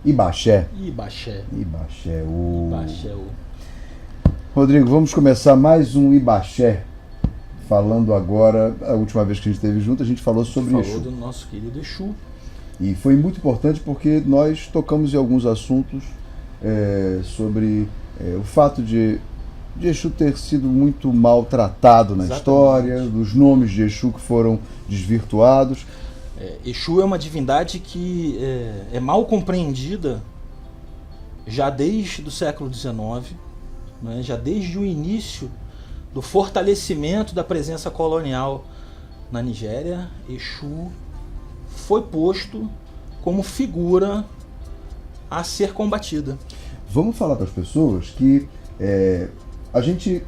Ibaxé. Ibaxé. Ibaxé. Ibaxé. Rodrigo, vamos começar mais um Ibaxé. Falando agora, a última vez que a gente esteve junto, a gente falou sobre Exu. Falou do nosso querido Exu. E foi muito importante porque nós tocamos em alguns assuntos sobre o fato de Exu ter sido muito maltratado na história, dos nomes de Exu que foram desvirtuados. Exu é uma divindade que é mal compreendida já desde o século XIX, né? Já desde o início do fortalecimento da presença colonial na Nigéria. Exu foi posto como figura a ser combatida. Vamos falar para as pessoas que a gente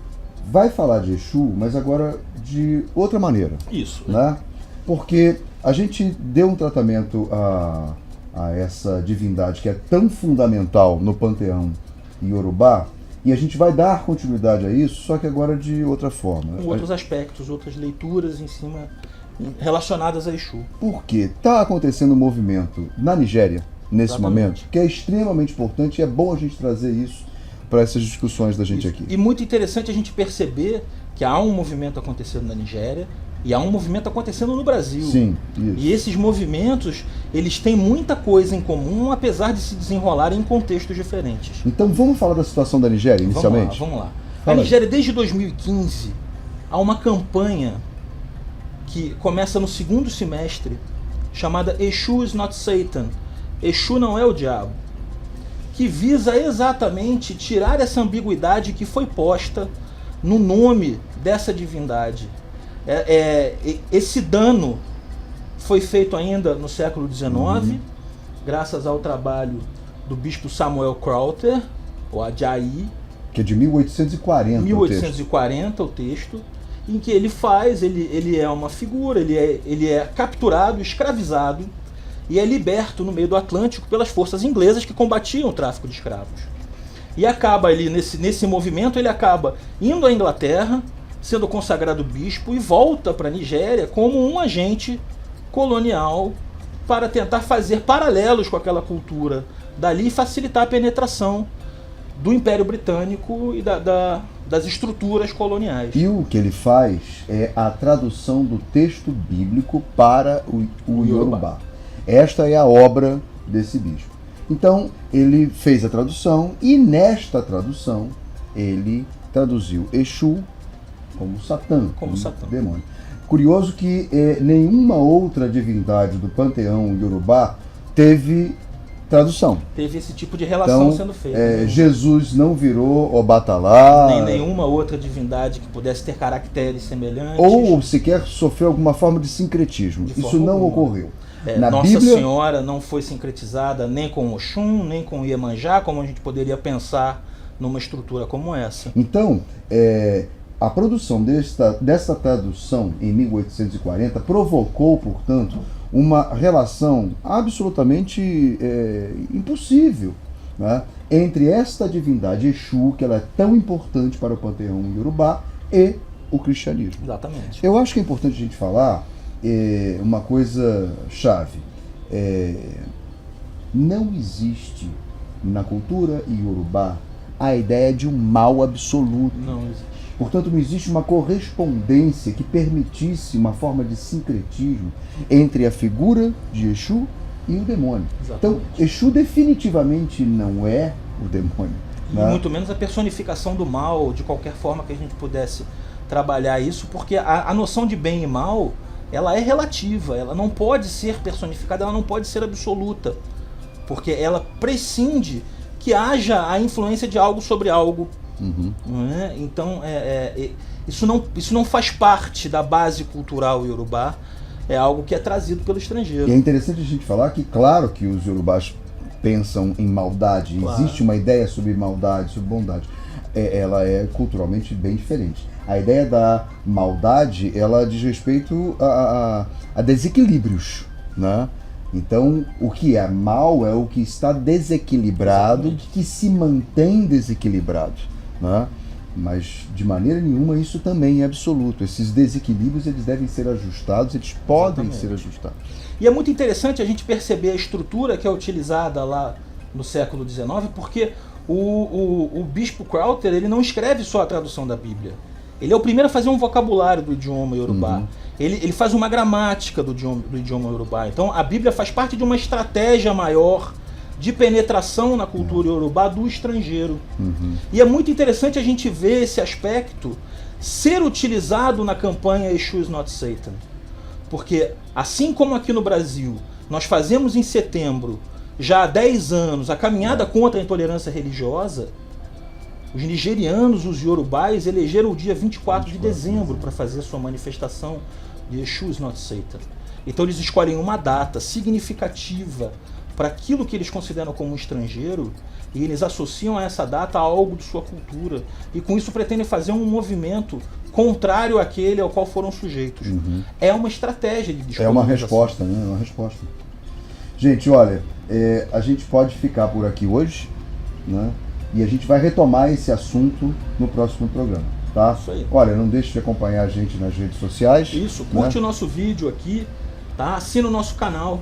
vai falar de Exu, mas agora de outra maneira. Isso. Né? Porque a gente deu um tratamento a essa divindade que é tão fundamental no panteão iorubá, e a gente vai dar continuidade a isso, só que agora de outra forma. Com outros aspectos, outras leituras em cima relacionadas a Exu. Porque está acontecendo um movimento na Nigéria, nesse Exatamente. momento, que é extremamente importante e é bom a gente trazer isso para essas discussões da gente aqui. E muito interessante a gente perceber que há um movimento acontecendo na Nigéria e há um movimento acontecendo no Brasil. Sim, isso. E esses movimentos, eles têm muita coisa em comum, apesar de se desenrolarem em contextos diferentes. Então vamos falar da situação da Nigéria, inicialmente? Vamos lá. Fala A aí. Nigéria, desde 2015, há uma campanha que começa no segundo semestre, chamada Exu is not Satan. Exu não é o diabo. Que visa exatamente tirar essa ambiguidade que foi posta no nome dessa divindade. Esse dano foi feito ainda no século XIX, graças ao trabalho do bispo Samuel Crowther, ou Ajayi, Que é de 1840. 1840 o texto, em que ele é uma figura, ele é capturado, escravizado e é liberto no meio do Atlântico pelas forças inglesas que combatiam o tráfico de escravos. E acaba ali, nesse movimento, ele acaba indo à Inglaterra, sendo consagrado bispo, e volta para a Nigéria como um agente colonial para tentar fazer paralelos com aquela cultura dali e facilitar a penetração do Império Britânico e das estruturas coloniais. E o que ele faz é a tradução do texto bíblico para o Yorubá. Esta é a obra desse bispo. Então, ele fez a tradução e nesta tradução ele traduziu Exu como Satã, como Satã. demônio. Curioso que nenhuma outra divindade do panteão Yorubá teve tradução. Teve esse tipo de relação Então, sendo feita. Jesus não virou Obatalá. Nem nenhuma outra divindade que pudesse ter caracteres semelhantes. Ou sequer sofreu alguma forma de sincretismo. De Isso forma não alguma. ocorreu. Na Nossa Bíblia, Senhora não foi sincretizada nem com Oxum, nem com Iemanjá, como a gente poderia pensar numa estrutura como essa. Então, a produção dessa tradução em 1840 provocou, portanto, uma relação absolutamente impossível, né, entre esta divindade Exu, que ela é tão importante para o panteão iorubá, e o cristianismo. Exatamente. Eu acho que é importante a gente falar uma coisa chave. Não existe na cultura iorubá a ideia de um mal absoluto. Não existe. Portanto, não existe uma correspondência que permitisse uma forma de sincretismo entre a figura de Exu e o demônio. Exatamente. Então, Exu definitivamente não é o demônio. E Né? muito menos a personificação do mal, de qualquer forma que a gente pudesse trabalhar isso, porque a noção de bem e mal, ela é relativa, ela não pode ser personificada, ela não pode ser absoluta, porque ela prescinde que haja a influência de algo sobre algo. Não é? Então, isso não faz parte da base cultural iorubá, é algo que é trazido pelo estrangeiro. E é interessante a gente falar que, claro que os iorubás pensam em maldade, Claro. Existe uma ideia sobre maldade, sobre bondade. Ela é culturalmente bem diferente. A ideia da maldade, ela diz respeito a desequilíbrios, né? Então, o que é mal é o que está desequilibrado, Exatamente. que se mantém desequilibrado, né? Mas, de maneira nenhuma, isso também é absoluto. Esses desequilíbrios, eles devem ser ajustados, eles podem Exatamente. ser ajustados. E é muito interessante a gente perceber a estrutura que é utilizada lá no século XIX, porque o bispo Crowther, ele não escreve só a tradução da Bíblia. Ele é o primeiro a fazer um vocabulário do idioma iorubá. Ele faz uma gramática do idioma iorubá. Então a Bíblia faz parte de uma estratégia maior de penetração na cultura iorubá do estrangeiro. E é muito interessante a gente ver esse aspecto ser utilizado na campanha Yeshua is not Satan. Porque assim como aqui no Brasil, nós fazemos em setembro, já há 10 anos, a caminhada contra a intolerância religiosa, os nigerianos, os iorubais, elegeram o dia 24 de dezembro para fazer sua manifestação de Yeshua is not Satan. Então eles escolhem uma data significativa para aquilo que eles consideram como um estrangeiro, e eles associam a essa data a algo de sua cultura, e com isso pretendem fazer um movimento contrário àquele ao qual foram sujeitos. É uma estratégia de descolonização. É uma resposta, né? É uma resposta. Gente, olha, a gente pode ficar por aqui hoje, né? E a gente vai retomar esse assunto no próximo programa, tá? Isso aí. Olha, não deixe de acompanhar a gente nas redes sociais. Isso, curte né? o nosso vídeo aqui, tá? Assina o nosso canal.